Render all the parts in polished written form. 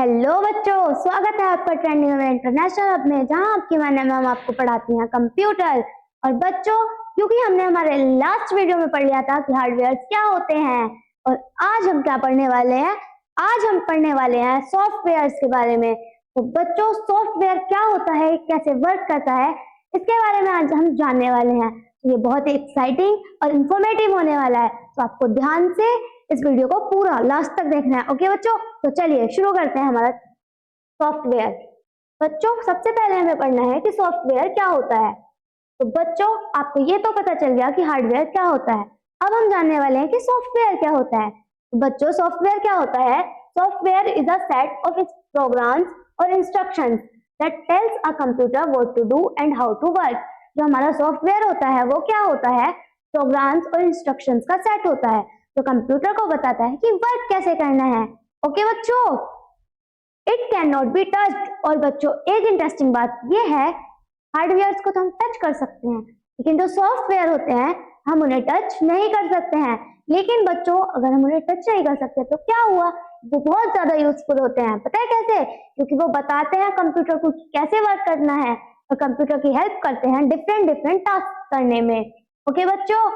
Hello बच्चों, स्वागत है आपका ट्रेंडिंग में इंटरनेशनल हब में, जहां आपकी मैम आपको पढ़ाती हैं कंप्यूटर। और बच्चों, क्योंकि हमने हमारे लास्ट वीडियो में पढ़ लिया था कि हार्डवेयर क्या होते हैं, और आज हम क्या पढ़ने वाले हैं? आज हम पढ़ने वाले हैं सॉफ्टवेयर्स के बारे में। तो बच्चों, सॉफ्टवेयर क्या होता है, कैसे वर्क करता है, इसके बारे में आज हम जानने वाले हैं। तो ये बहुत ही एक्साइटिंग और इंफॉर्मेटिव होने वाला है, तो आपको ध्यान से इस वीडियो को पूरा लास्ट तक देखना है। ओके बच्चों, तो चलिए शुरू करते हैं हमारा सॉफ्टवेयर। बच्चों, सबसे पहले हमें पढ़ना है कि सॉफ्टवेयर क्या होता है। तो बच्चों, आपको ये तो पता चल गया कि हार्डवेयर क्या होता है। अब हम जानने वाले हैं कि सॉफ्टवेयर क्या होता है। तो बच्चों, सॉफ्टवेयर क्या होता है? Software is a set of programs और instructions that tells a computer what to do and how to work. जो हमारा सॉफ्टवेयर होता है वो क्या होता है? प्रोग्राम्स और इंस्ट्रक्शंस का सेट होता है जो कंप्यूटर को बताता है कि वर्क कैसे करना है। ओके बच्चों, it can not be touched. और बच्चों, एक इंटरेस्टिंग बात यह है, हार्डवेयर को तो हम टच कर सकते हैं, लेकिन जो सॉफ्टवेयर होते हैं हम उन्हें टच नहीं कर सकते हैं। लेकिन बच्चों, अगर हम उन्हें टच नहीं कर सकते तो क्या हुआ? वो बहुत ज्यादा यूजफुल होते हैं। पता है कैसे? क्योंकि वो बताते हैं कंप्यूटर को कैसे वर्क करना है, और कंप्यूटर की हेल्प करते हैं डिफरेंट डिफरेंट टास्क करने में। ओके बच्चों,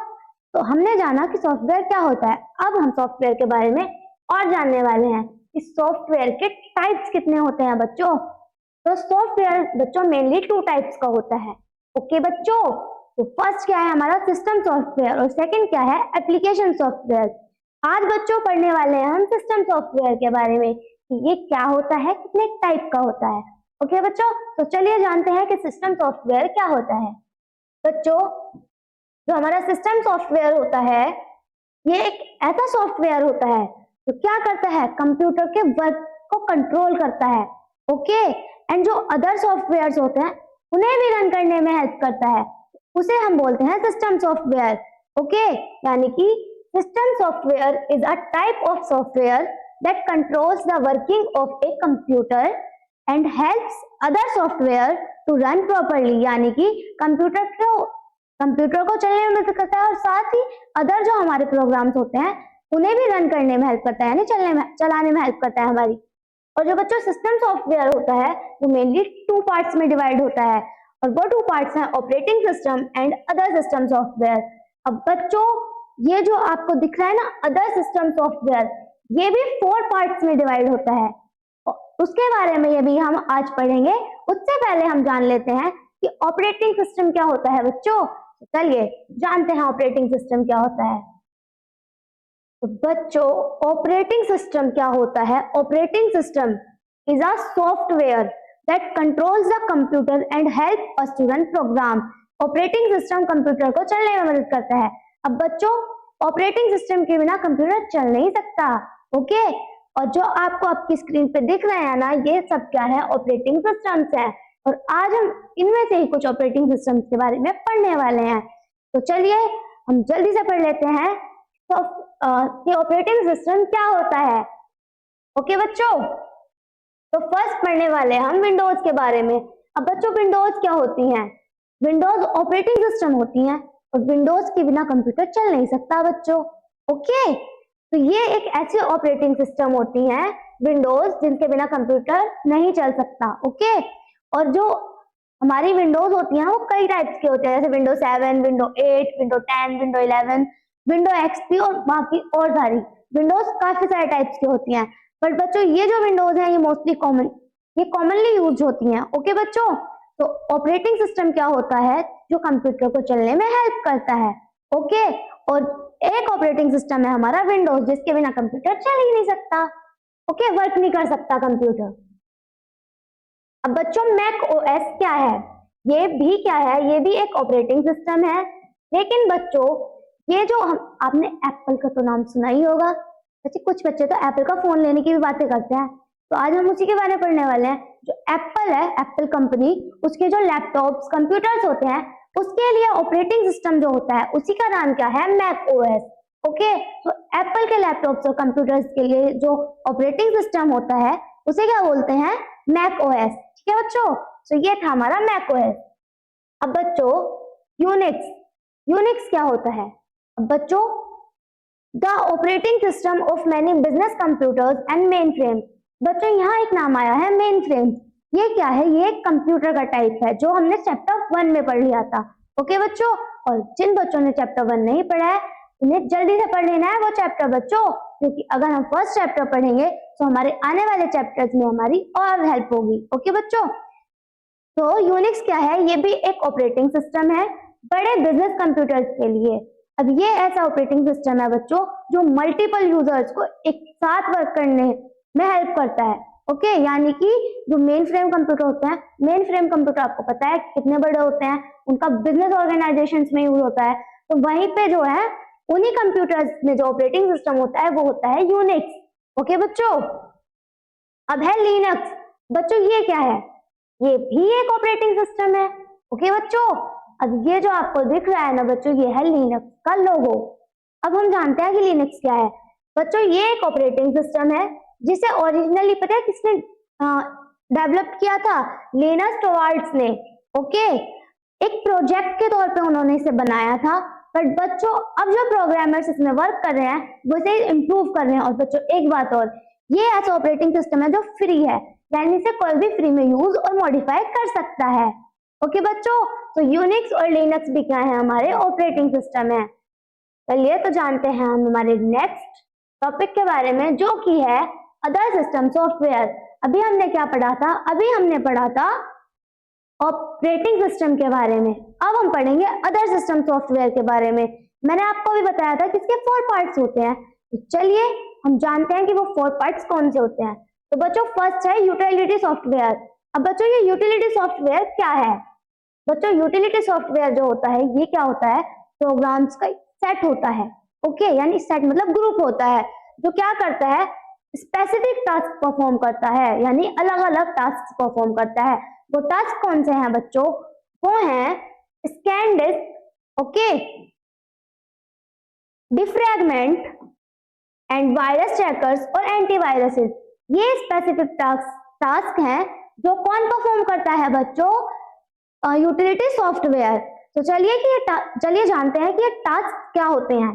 तो हमने जाना कि सॉफ्टवेयर क्या होता है। अब हम सॉफ्टवेयर के बारे में और जानने वाले हैं कि सॉफ्टवेयर के टाइप्स कितने होते हैं बच्चों। तो सॉफ्टवेयर बच्चों मेनली 2 टाइप्स का होता है। ओके बच्चों, तो फर्स्ट क्या है हमारा? सिस्टम सॉफ्टवेयर, और सेकंड क्या है? Application software. आज बच्चों पढ़ने वाले हैं हम सिस्टम सॉफ्टवेयर के बारे में कि ये क्या होता है, कितने टाइप का होता है। ओके बच्चों, तो चलिए जानते हैं कि सिस्टम सॉफ्टवेयर क्या होता है। बच्चों, जो हमारा सिस्टम सॉफ्टवेयर होता है ये एक ऐसा सॉफ्टवेयर होता है जो क्या करता है? कंप्यूटर के वर्क को कंट्रोल करता है। ओके, एंड जो अदर सॉफ्टवेयर्स होते हैं उन्हें भी रन करने में हेल्प करता है, उसे हम बोलते हैं सिस्टम सॉफ्टवेयर। ओके, यानी कि system software is a type of software that controls the working of a computer and helps other software to run properly. यानी कि कंप्यूटर को चलने में मदद करता है, और साथ ही अदर जो हमारे प्रोग्राम्स होते हैं उन्हें भी रन करने में हेल्प करता है, यानी चलाने में हेल्प करता है हमारी। और जो बच्चों सिस्टम सॉफ्टवेयर होता है वो मेनली 2 पार्ट्स में डिवाइड होता है, और वो 2 पार्ट्स हैं operating system and other system software. अब बच्चों, ये जो आपको दिख रहा है ना अदर सिस्टम सॉफ्टवेयर, ये भी 4 पार्ट्स में डिवाइड होता है। उसके बारे में ये भी हम आज पढ़ेंगे। उससे पहले हम जान लेते हैं कि ऑपरेटिंग सिस्टम क्या होता है बच्चों। चलिए जानते हैं ऑपरेटिंग सिस्टम क्या होता है। तो बच्चों, ऑपरेटिंग सिस्टम क्या होता है? Operating system is a software that controls the computer and help us to run program. Operating system computer को चलने में मदद करता है। अब बच्चों, ऑपरेटिंग सिस्टम के बिना कंप्यूटर चल नहीं सकता। ओके, और जो आपको आपकी स्क्रीन पे दिख रहे हैं ना, ये सब क्या है? ऑपरेटिंग सिस्टम्स है। और आज हम इनमें से ही कुछ ऑपरेटिंग सिस्टम्स के बारे में पढ़ने वाले हैं। तो चलिए हम जल्दी से पढ़ लेते हैं कि ऑपरेटिंग सिस्टम क्या होता है। ओके बच्चों, तो फर्स्ट पढ़ने वाले हैं हम विंडोज के बारे में। अब बच्चों, विंडोज क्या होती हैं? विंडोज ऑपरेटिंग सिस्टम होती हैं, और विंडोज के बिना कंप्यूटर चल नहीं सकता बच्चों। ओके, तो ये एक ऐसी ऑपरेटिंग सिस्टम होती हैं विंडोज जिनके बिना कंप्यूटर नहीं चल सकता। ओके, और जो हमारी विंडोज होती हैं वो कई टाइप्स के होते हैं, जैसे window 7, window 8, window 10, window 11, window XP और बाकी और सारी विंडोज काफी सारे टाइप्स की होती हैं। बट बच्चों, ये जो विंडोज हैं ये कॉमनली यूज होती हैं। ओके बच्चों, तो ऑपरेटिंग सिस्टम क्या होता है? जो कंप्यूटर को चलने में हेल्प करता है। ओके, और एक ऑपरेटिंग सिस्टम है हमारा विंडोज, जिसके बिना कंप्यूटर चल ही नहीं सकता। ओके, वर्क नहीं कर सकता कंप्यूटर। अब बच्चों, मैक ओएस क्या है? ये भी क्या है? ये भी एक ऑपरेटिंग सिस्टम है। लेकिन बच्चों, ये जो आपने एप्पल का तो नाम सुना ही होगा। वैसे कुछ बच्चे तो एप्पल का फोन लेने की भी बातें करते हैं, तो आज हम उसी के बारे में पढ़ने वाले हैं। जो एप्पल है, एप्पल कंपनी, उसके जो लैपटॉप्स कंप्यूटर्स होते हैं उसके लिए ऑपरेटिंग सिस्टम जो होता है उसी का नाम क्या है? Mac OS. ओके, तो एप्पल के लैपटॉप्स और कंप्यूटर्स के लिए जो ऑपरेटिंग सिस्टम होता है उसे क्या बोलते हैं? Mac OS. ठीक है बच्चों, तो ये था हमारा मैक ओएस। अब बच्चों, यूनिक्स, यूनिक्स क्या होता है? अब बच्चों, the operating system of many business computers and main frame. बच्चों यहाँ एक नाम आया है मेन फ्रेम। ये क्या है? ये एक कंप्यूटर का टाइप है जो हमने चैप्टर 1 में पढ़ लिया था। ओके बच्चों, और जिन बच्चों ने चैप्टर 1 नहीं पढ़ा है उन्हें जल्दी से पढ़ लेना है वो चैप्टर बच्चों, क्योंकि अगर हम फर्स्ट चैप्टर पढ़ेंगे तो हमारे आने वाले चैप्टर्स में हमारी और हेल्प होगी। ओके बच्चों, तो यूनिक्स क्या है? ये भी एक ऑपरेटिंग सिस्टम है बड़े बिजनेस कंप्यूटर्स के लिए। अब ये ऐसा ऑपरेटिंग सिस्टम है बच्चों जो मल्टीपल यूजर्स को एक साथ वर्क करने में हेल्प करता है। ओके, यानी कि जो मेन फ्रेम कंप्यूटर होते हैं, मेन फ्रेम कंप्यूटर आपको पता है कितने बड़े होते हैं, उनका बिजनेस ऑर्गेनाइजेशंस में यूज होता है। तो वहीं पे जो है उन्हीं कंप्यूटर्स में जो ऑपरेटिंग सिस्टम होता है वो होता है यूनिक्स। ओके बच्चों, अब है लिनक्स। बच्चों ये क्या है? ये भी एक ऑपरेटिंग सिस्टम है। ओके बच्चों, अब ये जो आपको दिख रहा है ना बच्चों, ये है लिनक्स का लोगो। अब हम जानते हैं कि लिनक्स क्या है। बच्चों ये एक ऑपरेटिंग सिस्टम है जिसे ओरिजिनली पता है किसने डेवलप किया था? लिनस टॉर्वाल्ड्स ने। ओके, एक प्रोजेक्ट के तौर पे उन्होंने इसे बनाया था, बट बच्चों अब जो प्रोग्रामर्स इसमें वर्क कर रहे हैं वो इसे इम्प्रूव कर रहे हैं। और बच्चों एक बात और, ये ऐसा ऑपरेटिंग सिस्टम है जो फ्री है, यानी इसे कोई भी फ्री में यूज और मॉडिफाई कर सकता है। ओके बच्चों, तो यूनिक्स और लिनक्स भी क्या है? हमारे ऑपरेटिंग सिस्टम है। चलिए तो जानते हैं हम हमारे नेक्स्ट टॉपिक के बारे में, जो कि है अदर सिस्टम सॉफ्टवेयर। अभी हमने क्या पढ़ा था? अभी हमने पढ़ा था ऑपरेटिंग सिस्टम के बारे में। अब हम पढ़ेंगे अदर सिस्टम सॉफ्टवेयर के बारे में। मैंने आपको भी बताया था कि इसके 4 पार्ट्स होते हैं। तो चलिए हम जानते हैं कि वो 4 पार्ट्स कौन से होते हैं। तो बच्चों फर्स्ट है यूटिलिटी सॉफ्टवेयर। अब बच्चों ये यूटिलिटी सॉफ्टवेयर क्या है? बच्चों यूटिलिटी सॉफ्टवेयर जो होता है ये क्या होता है? प्रोग्राम्स का सेट होता है। ओके, यानी सेट मतलब ग्रुप होता है जो क्या करता है? स्पेसिफिक टास्क परफॉर्म करता है, यानी अलग अलग टास्क परफॉर्म करता है। वो टास्क कौन से हैं बच्चों? वो हैं scan disk, okay, defragment and virus checkers और एंटीवायरसेस। ये स्पेसिफिक टास्क हैं जो कौन परफॉर्म करता है बच्चों? Utility software. तो चलिए जानते हैं कि ये टास्क क्या होते हैं।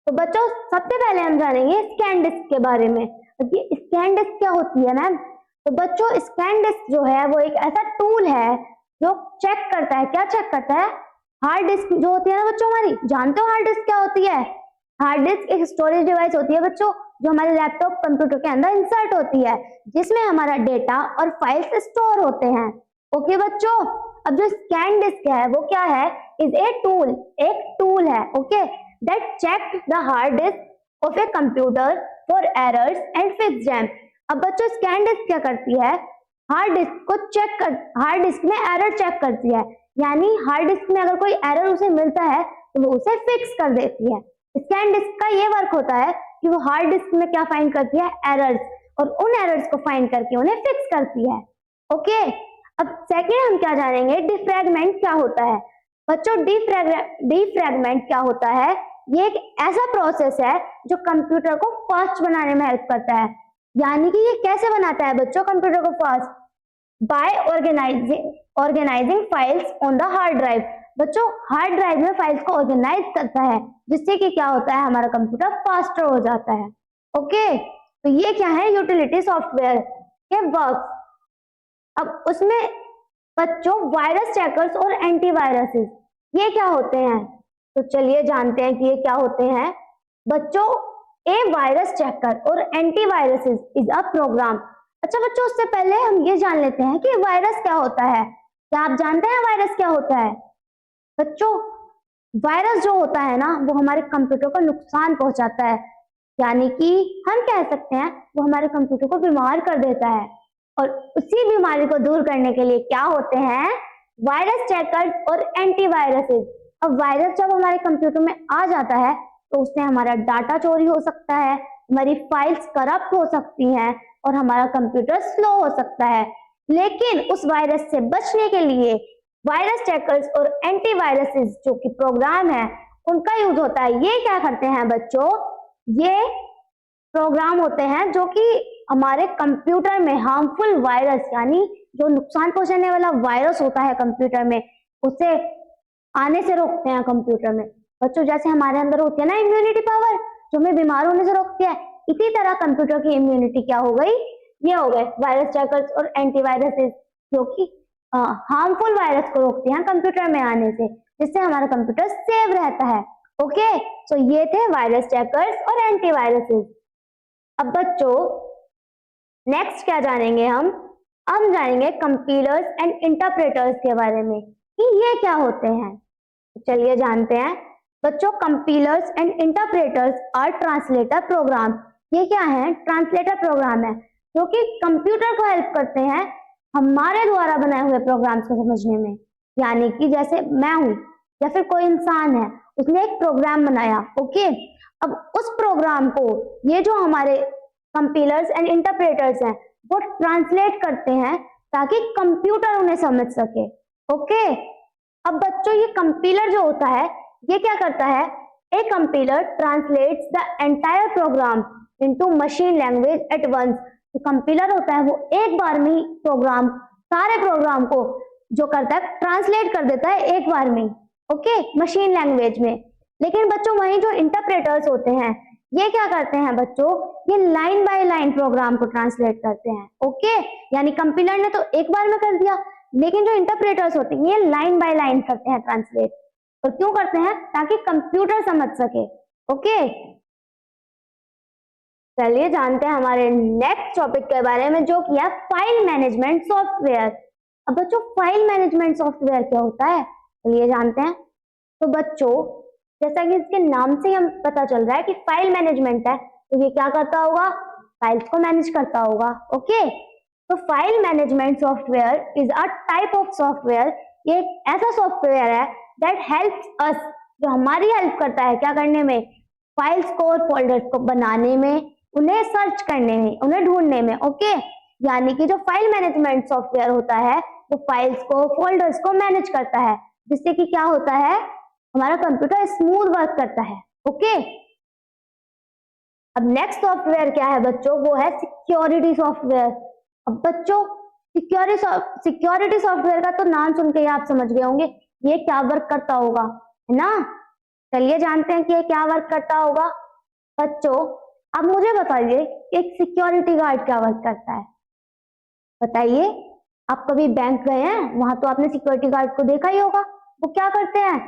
तो बच्चों सबसे पहले हम जानेंगे स्कैन डिस्क के बारे में। ये स्कैन डिस्क क्या होती है मैम? तो बच्चों स्कैन डिस्क जो है वो एक ऐसा टूल है जो चेक करता है, क्या चेक करता है? हार्ड डिस्क जो होती है ना बच्चों हमारी, जानते हो हार्ड डिस्क क्या होती है? हार्ड डिस्क एक स्टोरेज डिवाइस होती है बच्चों जो हमारे लैपटॉप कंप्यूटर के अंदर इंसर्ट होती है, जिसमें हमारा डेटा और फाइल्स स्टोर होते हैं। ओके बच्चों, अब जो स्कैन डिस्क है वो क्या है? इज ए टूल, एक टूल है, okay, that checked the hard disk of a computer for errors and fixed them। अब बच्चों स्कैन डिस्क क्या करती है? हार्ड डिस्क को चेक कर, हार्ड डिस्क में एरर चेक करती है, यानी हार्ड डिस्क में अगर कोई एरर उसे मिलता है तो वो उसे फिक्स कर देती है। स्कैन डिस्क का ये वर्क होता है कि वो हार्ड डिस्क में क्या फाइंड करती है? एरर्स, और उन एरर्स को फाइंड करके उन्हें फिक्स करती है। ओके, अब सेकेंड हम क्या जानेंगे? डिफ्रैगमेंट क्या होता है? बच्चों डिफ्रैगमेंट क्या होता है? ये एक ऐसा प्रोसेस है जो कंप्यूटर को फास्ट बनाने में हेल्प करता है। यानी कि ये कैसे बनाता है बच्चों कंप्यूटर को fast? By organizing files on the hard drive. बच्चों हार्ड ड्राइव में फाइल्स को ऑर्गेनाइज करता है, जिससे कि क्या होता है? हमारा कंप्यूटर फास्टर हो जाता है। ओके, तो ये क्या है? यूटिलिटी सॉफ्टवेयर के वर्क। अब उसमें बच्चों वायरस चेकर्स और एंटीवायरसेस ये क्या होते हैं? तो चलिए जानते हैं कि ये क्या होते हैं। बच्चों ए वायरस चेकर और एंटीवायरसेस इज अ प्रोग्राम। अच्छा बच्चों उससे पहले हम ये जान लेते हैं कि वायरस क्या होता है। क्या आप जानते हैं वायरस क्या होता है? बच्चों वायरस जो होता है ना वो हमारे कंप्यूटर को नुकसान पहुंचाता है, यानी कि हम कह सकते हैं वो हमारे कंप्यूटर को बीमार कर देता है। और उसी बीमारी को दूर करने के लिए क्या होते हैं? वायरस चेकर्स और एंटीवायरसेस। अब वायरस जब हमारे कंप्यूटर में आ जाता है तो उससे हमारा डाटा चोरी हो सकता है, हमारी फाइल्स करप्ट हो सकती हैं और हमारा कंप्यूटर स्लो हो सकता है। लेकिन उस वायरस से बचने के लिए वायरस चेकर्स और एंटीवायरसेस जो कि प्रोग्राम है उनका यूज होता है। ये क्या करते हैं बच्चों? ये प्रोग्राम होते हैं जो कि हमारे कंप्यूटर में हार्मफुल वायरस, यानी जो नुकसान पहुंचाने वाला वायरस होता है कंप्यूटर में, उसे आने से रोकते हैं कंप्यूटर में। बच्चों जैसे हमारे अंदर होती है ना इम्यूनिटी पावर जो हमें बीमार होने से रोकती है, इसी तरह कंप्यूटर की इम्यूनिटी क्या हो गई, ये हो गए वायरस चेकर्स और एंटीवायरसेस, जो कि हार्मफुल वायरस को रोकते हैं कंप्यूटर में आने से, जिससे हमारा कंप्यूटर सेव रहता है। ओके, सो ये थे वायरस चेकर्स और एंटीवायरसेस। अब बच्चों नेक्स्ट क्या जानेंगे हम जानेंगे कंपाइलर्स एंड इंटरप्रेटर्स के बारे में कि ये क्या होते हैं। चलिए जानते हैं बच्चों। Compilers and interpreters are translator program. ये क्या है? ट्रांसलेटर प्रोग्राम है जो कि कंप्यूटर को हेल्प करते हैं हमारे द्वारा बनाए हुए प्रोग्राम्स को समझने में। यानी कि जैसे मैं हूं या फिर कोई इंसान है, उसने एक प्रोग्राम बनाया। ओके, अब उस प्रोग्राम को ये जो हमारे कंपाइलर्स एंड इंटरप्रेटर्स हैं वो ट्रांसलेट करते हैं ताकि कंप्यूटर उन्हें समझ सके। ओके, अब बच्चों ये कंपाइलर जो होता है ये क्या करता है? A compiler translates the entire program into machine language at once. जो कंपाइलर होता है वो एक बार में ही सारे प्रोग्राम को जो करता है ट्रांसलेट कर देता है एक बार में। ओके, मशीन लैंग्वेज में। लेकिन बच्चों वहीं जो इंटरप्रेटर्स होते हैं ये क्या करते हैं बच्चों? ये लाइन बाय लाइन प्रोग्राम को ट्रांसलेट करते हैं। ओके, यानी कंपाइलर ने तो एक बार में कर दिया, लेकिन जो इंटरप्रेटर्स होते हैं ये लाइन बाय लाइन करते हैं ट्रांसलेट। और क्यों करते हैं? ताकि कंप्यूटर समझ सके। ओके, चलिए जानते हैं हमारे नेक्स्ट टॉपिक के बारे में जो कि है फाइल मैनेजमेंट सॉफ्टवेयर। अब बच्चों फाइल मैनेजमेंट सॉफ्टवेयर क्या होता है चलिए जानते हैं। तो बच्चों जैसा कि इसके नाम से हम पता चल रहा है कि फाइल मैनेजमेंट है, तो ये क्या करता होगा? फाइल्स को मैनेज करता होगा। ओके, तो file management software is a type of software. ये एक ऐसा सॉफ्टवेयर है दैट हेल्प्स अस, जो हमारी हेल्प करता है क्या करने में? फाइल्स को और फोल्डर्स को बनाने में, उन्हें सर्च करने में, उन्हें ढूंढने में। ओके, यानी कि जो फाइल मैनेजमेंट सॉफ्टवेयर होता है वो फाइल्स को, फोल्डर्स को मैनेज करता है, जिससे कि क्या होता है? हमारा कंप्यूटर स्मूथ वर्क करता है। ओके, अब नेक्स्ट सॉफ्टवेयर क्या है बच्चों? वो है सिक्योरिटी सॉफ्टवेयर। अब बच्चों सिक्योरिटी सॉफ्टवेयर का तो नाम सुन के आप समझ गए होंगे ये क्या वर्क करता होगा, है ना? चलिए जानते हैं कि ये क्या वर्क करता होगा। बच्चों अब मुझे बताइए एक सिक्योरिटी गार्ड क्या वर्क करता है? बताइए, आप कभी बैंक गए हैं? वहां तो आपने सिक्योरिटी गार्ड को देखा ही होगा। वो क्या करते हैं?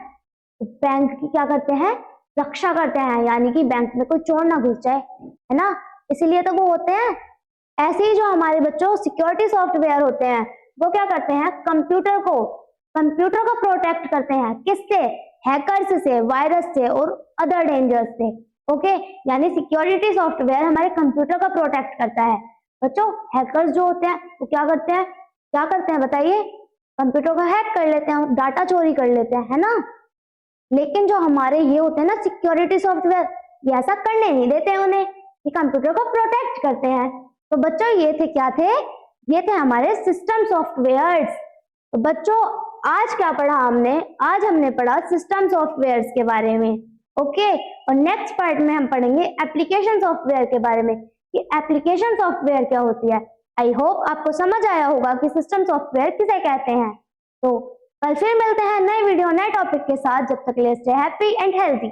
बैंक की क्या करते हैं? रक्षा करते हैं, यानी कि बैंक में कोई चोर ना घुस जाए, है ना? इसीलिए तो वो होते हैं। ऐसे ही जो हमारे बच्चों सिक्योरिटी सॉफ्टवेयर होते हैं वो क्या करते हैं? कंप्यूटर को प्रोटेक्ट करते हैं। किससे? हैकर्स से, वायरस से और अदर डेंजर्स से। ओके, यानी सिक्योरिटी सॉफ्टवेयर हमारे कंप्यूटर का प्रोटेक्ट करता है। बच्चों हैकर्स जो होते हैं वो क्या करते हैं बताइए? कंप्यूटर को हैक कर लेते हैं, डाटा चोरी कर लेते हैं, है ना? लेकिन जो हमारे ये होते हैं ना सिक्योरिटी सॉफ्टवेयर, ये ऐसा करने नहीं देते उन्हें, ये कंप्यूटर को प्रोटेक्ट करते हैं। तो बच्चों ये थे क्या थे? ये थे हमारे सिस्टम सॉफ्टवेयर्स। तो बच्चों आज क्या पढ़ा हमने? आज हमने पढ़ा सिस्टम सॉफ्टवेयर्स के बारे में। ओके, और नेक्स्ट पार्ट में हम पढ़ेंगे एप्लीकेशन सॉफ्टवेयर के बारे में कि एप्लीकेशन सॉफ्टवेयर क्या होती है। आई होप आपको समझ आया होगा कि सिस्टम सॉफ्टवेयर किसे कहते हैं। तो कल फिर मिलते हैं नए वीडियो नए टॉपिक के साथ। जब तक के लिए स्टे हैप्पी एंड हेल्दी।